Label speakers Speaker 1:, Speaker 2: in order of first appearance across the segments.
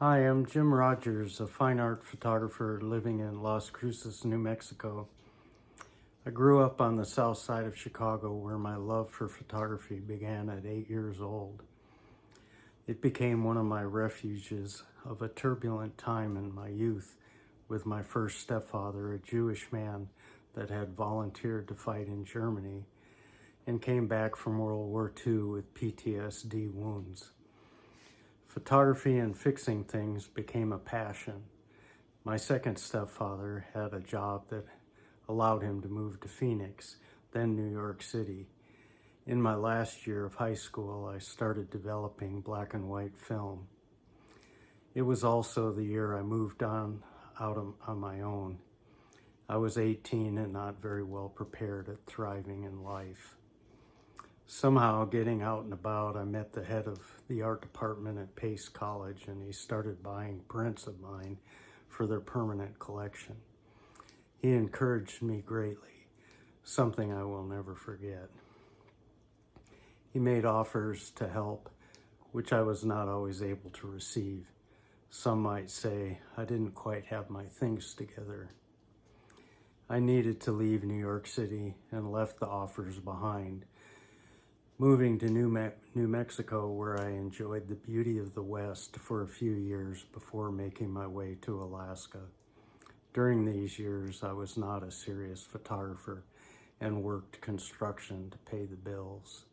Speaker 1: Hi, I'm Jim Rogers, a fine art photographer living in Las Cruces, New Mexico. I grew up on the south side of Chicago where my love for photography began at 8 years old. It became one of my refuges of a turbulent time in my youth with my first stepfather, a Jewish man that had volunteered to fight in Germany and came back from World War II with PTSD wounds. Photography and fixing things became a passion. My second stepfather had a job that allowed him to move to Phoenix, then New York City. In my last year of high school, I started developing black and white film. It was also the year I moved on my own. I was 18 and not very well prepared at thriving in life. Somehow, getting out and about, I met the head of the art department at Pace College, and he started buying prints of mine for their permanent collection. He encouraged me greatly, something I will never forget. He made offers to help, which I was not always able to receive. Some might say I didn't quite have my things together. I needed to leave New York City and left the offers behind, moving to New Mexico, where I enjoyed the beauty of the West for a few years before making my way to Alaska. During these years, I was not a serious photographer and worked construction to pay the bills.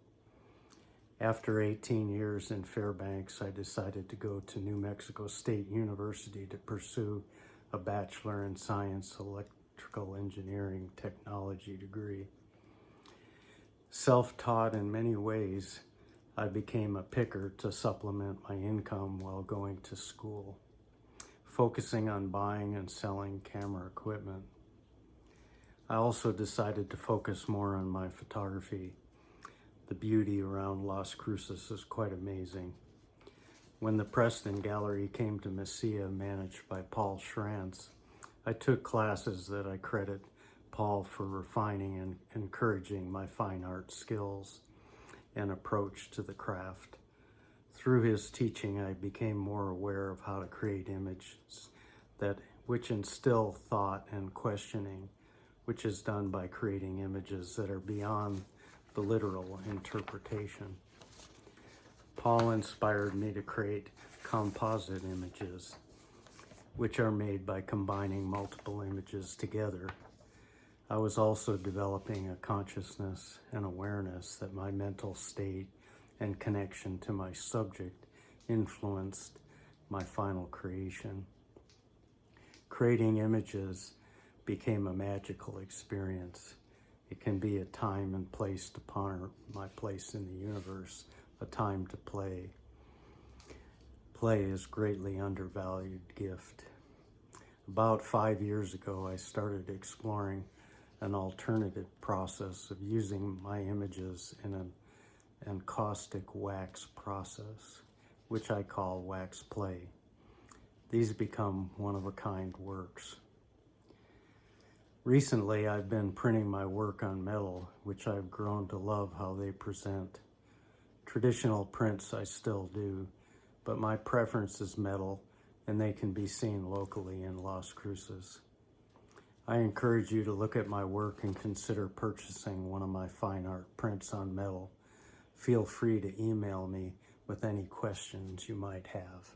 Speaker 1: After 18 years in Fairbanks, I decided to go to New Mexico State University to pursue a Bachelor in Science Electrical Engineering Technology degree. Self-taught in many ways, I became a picker to supplement my income while going to school, focusing on buying and selling camera equipment. I also decided to focus more on my photography. The beauty around Las Cruces is quite amazing. When the Preston Gallery came to Mesilla, managed by Paul Schrantz, I took classes that I credit Paul for refining and encouraging my fine art skills and approach to the craft. Through his teaching, I became more aware of how to create images which instill thought and questioning, which is done by creating images that are beyond the literal interpretation. Paul inspired me to create composite images, which are made by combining multiple images together. I was also developing a consciousness and awareness that my mental state and connection to my subject influenced my final creation. Creating images became a magical experience. It can be a time and place to ponder my place in the universe, a time to play. Play is a greatly undervalued gift. About 5 years ago, I started exploring an alternative process of using my images in an encaustic wax process, which I call wax play. These become one-of-a-kind works. Recently, I've been printing my work on metal, which I've grown to love how they present. Traditional prints I still do, but my preference is metal, and they can be seen locally in Las Cruces. I encourage you to look at my work and consider purchasing one of my fine art prints on metal. Feel free to email me with any questions you might have.